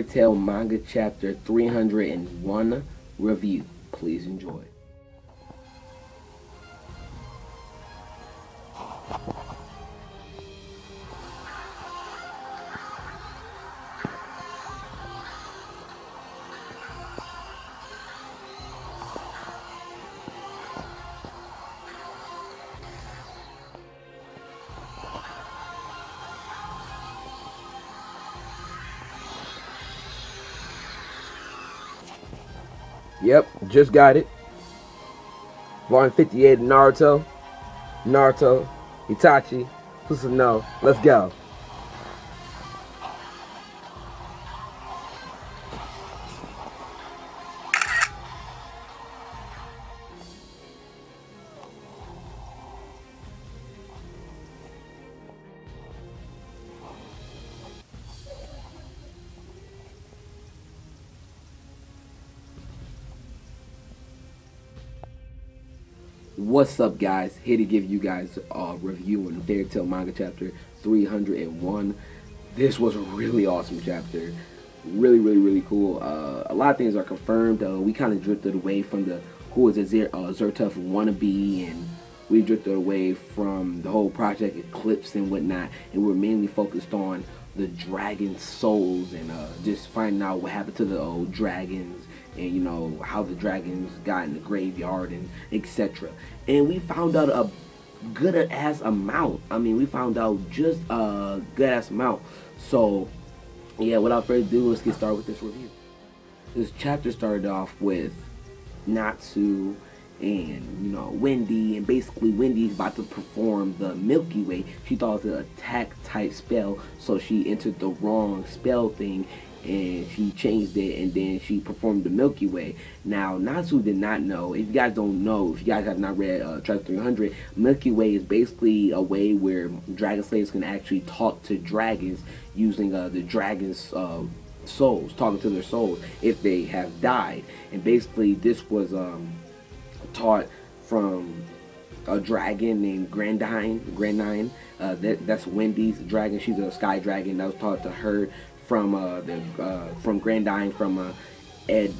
Tail Manga Chapter 301 review. Please enjoy. Yep, just got it. Volume 58 Naruto, Itachi, Susanoo. Let's go. What's up, guys? Here to give you guys a review on Fairy Tail Manga Chapter 301. This was a really awesome chapter. Really cool. A lot of things are confirmed. We kind of drifted away from the who is a Zertuff wannabe, and we drifted away from the whole Project Eclipse and whatnot, and we're mainly focused on the dragon souls and just finding out what happened to the old dragons, and you know how the dragons got in the graveyard and etc. And we found out a good ass amount. I mean, we found out just a good ass amount. So yeah, without further ado, let's get started with this review. This chapter started off with Natsu and Wendy, and basically Wendy's about to perform the Milky Way. She thought it was an attack type spell, so she entered the wrong spell thing and she changed it, and then she performed the Milky Way. Now Natsu did not know. If you guys don't know, if you guys have not read Chapter 300, Milky Way is basically a way where dragon slayers can actually talk to dragons using the dragons souls, talking to their souls if they have died. And basically this was taught from a dragon named Grandine. That's Wendy's dragon. She's a sky dragon that was taught to her from Grandine, from Ed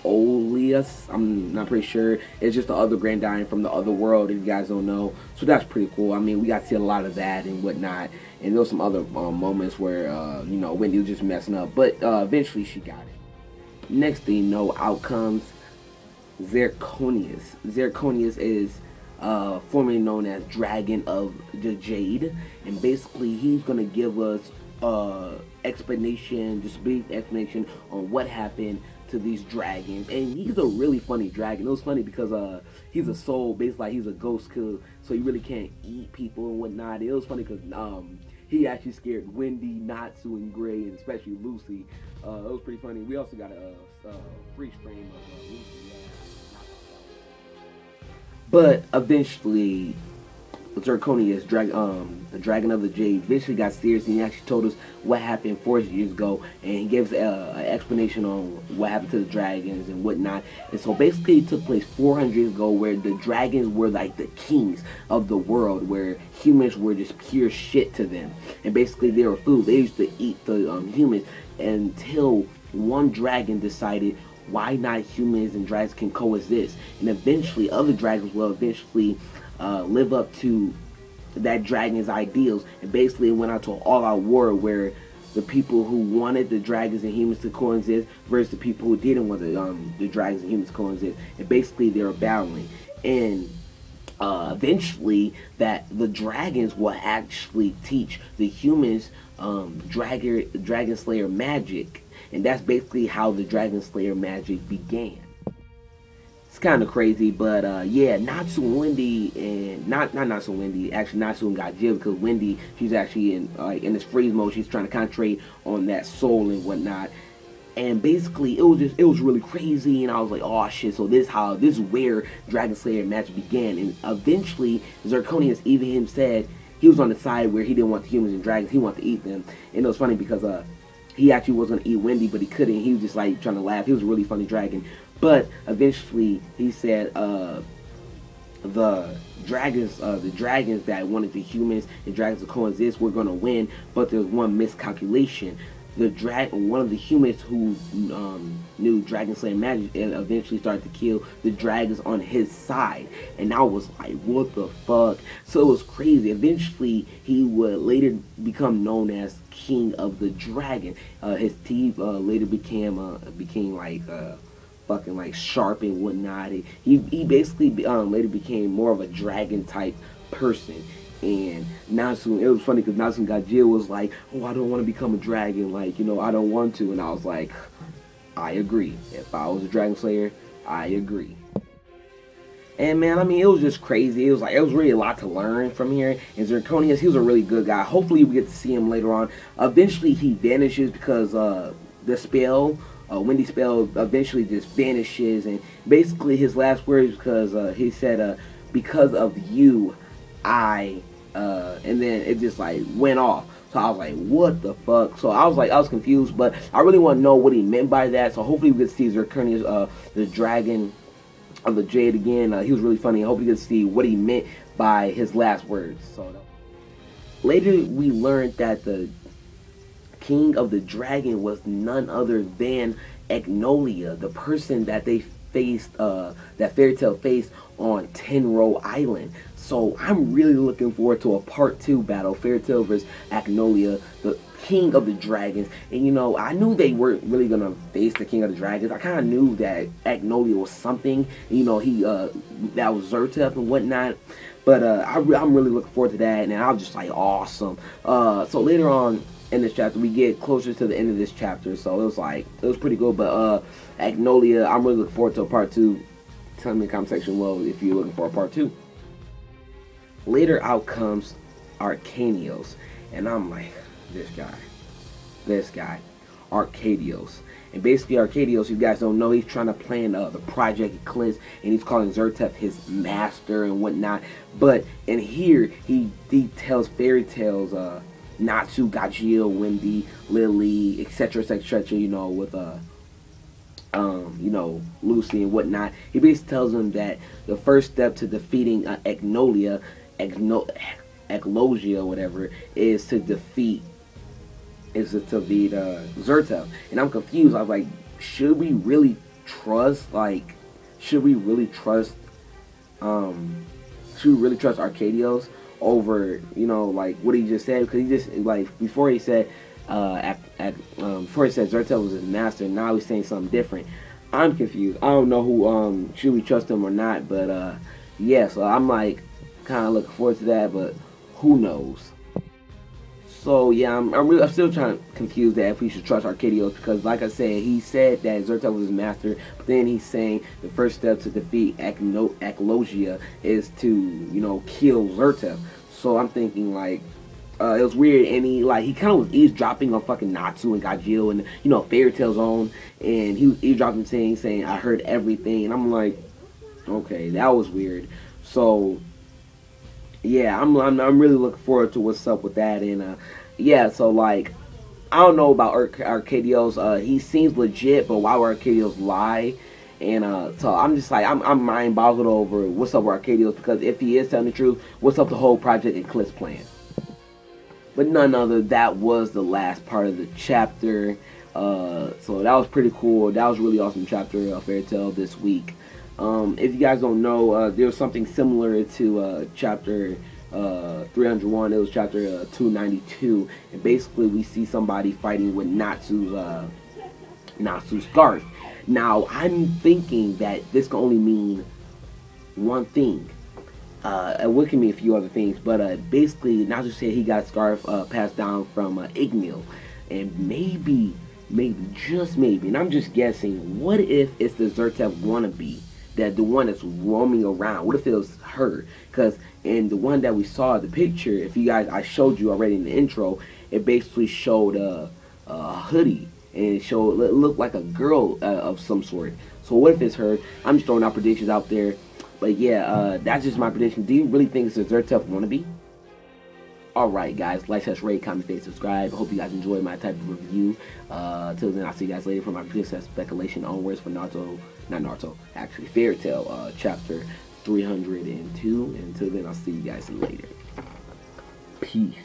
Oleus. I'm not pretty sure. It's just the other Grandine from the other world, if you guys don't know. So that's pretty cool. I mean, we got to see a lot of that and whatnot. And there was some other moments where Wendy was just messing up, but eventually she got it. Next thing you know, out comes Zirconius. Zirconius is formerly known as Dragon of the Jade, and basically he's gonna give us explanation, just brief explanation on what happened to these dragons. And he's a really funny dragon. It was funny because he's a soul, basically like he's a ghost killer, so he really can't eat people and whatnot. It was funny because he actually scared Wendy, Natsu, and Gray, and especially Lucy. It was pretty funny. We also got a freeze frame of Lucy. But eventually, Zirconius, the Dragon of the Jade, eventually got serious, and he actually told us what happened 4 years ago, and he gave us an explanation on what happened to the dragons and whatnot. And so basically it took place 400 years ago, where the dragons were like the kings of the world, where humans were just pure shit to them, and basically they were food. They used to eat the humans, until one dragon decided, why not humans and dragons can coexist? And eventually other dragons will eventually live up to that dragon's ideals, and basically it went out to an all-out war where the people who wanted the dragons and humans to coexist versus the people who didn't want the dragons and humans to coexist, and basically they were battling. And eventually that the dragons will actually teach the humans dragon slayer magic, and that's basically how the dragon slayer magic began. It's kind of crazy, but yeah, Natsu and Wendy, and not Natsu and Wendy, actually Natsu got jailed because Wendy, she's actually in this freeze mode. She's trying to concentrate on that soul and whatnot. And basically it was really crazy, and I was like, oh shit, so this is where Dragon Slayer magic began. And eventually Zirconius, even him, said he was on the side where he didn't want the humans and dragons, he wanted to eat them. And it was funny because he actually was going to eat Wendy, but he couldn't. He was just like trying to laugh. He was a really funny dragon. But eventually he said the dragons that wanted the humans and dragons to coexist were going to win, but there's one miscalculation. one of the humans who knew Dragon Slayer magic and eventually started to kill the dragons on his side. And I was like, what the fuck? So it was crazy. Eventually, he would later become known as King of the Dragon. His teeth later became like fucking like sharp and whatnot. He basically later became more of a dragon type person. And Natsu, it was funny because Natsu Gajil was like, oh, I don't want to become a dragon, like, you know, I don't want to. And I was like, I agree. If I was a Dragon Slayer, I agree. And man, I mean, it was just crazy. It was really a lot to learn from here. And Zirconius, he was a really good guy. Hopefully we get to see him later on. Eventually he vanishes because the spell, Windy spell, eventually just vanishes. And basically his last words, because he said, because of you, and then it just like went off. So I was like, what the fuck? So I was confused, but I really want to know what he meant by that. So hopefully we get to see Zirconius, the dragon of the Jade again. He was really funny. I hope we get to see what he meant by his last words. So later we learned that the King of the Dragon was none other than Acnologia, the person that they faced, that Fairy Tail faced on Tenro Island. So I'm really looking forward to a part 2 battle, Fairy Tail versus Acnologia, the King of the Dragons. And you know, I knew they weren't really gonna face the King of the Dragons. I kind of knew that Acnologia was something. You know, that was Zertef and whatnot. But I'm really looking forward to that, and I was just like, awesome. So later on in this chapter, we get closer to the end of this chapter, so it was pretty good. But Acnologia, I'm really looking forward to a part 2. Tell me in the comment section below if you're looking for a part 2. Later out comes Arcanios, and I'm like, this guy, Arcadios. And basically Arcadios, if you guys don't know, he's trying to plan the Project Eclipse, and he's calling Zertef his master and whatnot. But in here, he tells Fairy Tail's Natsu, Gajil, Wendy, Lily, etc., you know, with you know, Lucy and whatnot. He basically tells him that the first step to defeating Acnologia, whatever, is to defeat Zertef. And I'm confused. I was like, should we really trust Arcadios over, you know, like what he just said? Because he just, like, before he said Zertef was his master, and now he's saying something different. I'm confused. I don't know who should we trust him or not, but yeah, so I'm like kind of looking forward to that, but who knows. So yeah, I'm still trying to confuse that if we should trust Arcadios, because like I said, he said that Zertef was his master, but then he's saying the first step to defeat Acnologia is to, you know, kill Zertef. So I'm thinking like, it was weird, and he kind of was eavesdropping on fucking Natsu and Gajil and, you know, Fairy Tail's own, and he was eavesdropping, saying I heard everything, and I'm like, okay, that was weird. So yeah, I'm really looking forward to what's up with that. And yeah, so like, I don't know about Arcadios. He seems legit, but why would Arcadios lie? And so I'm just like, I'm mind boggled over what's up with Arcadios, because if he is telling the truth, what's up the whole Project Eclipse plan? But none other, that was the last part of the chapter. So that was pretty cool. That was a really awesome chapter of Fairy Tail this week. If you guys don't know, there was something similar to chapter 301. It was chapter 292, and basically we see somebody fighting with Natsu's scarf. Now I'm thinking that this can only mean one thing. It can mean a few other things, but basically Natsu said he got a scarf passed down from Ignil, and maybe, just maybe, and I'm just guessing, what if it's the Zertef wannabe? That the one that's roaming around, what if it was her? Because in the one that we saw, the picture, if you guys, I showed you already in the intro, it basically showed a hoodie, and it looked like a girl of some sort. So what if it's her? I'm just throwing out predictions out there, but yeah, that's just my prediction. Do you really think it's a Zertef wannabe? Alright guys, like, rate, comment, stay, subscribe. I hope you guys enjoyed my type of review. Till then, I'll see you guys later for my princess speculation onwards for Fairy Tail chapter 302. Until then, I'll see you guys later. Peace.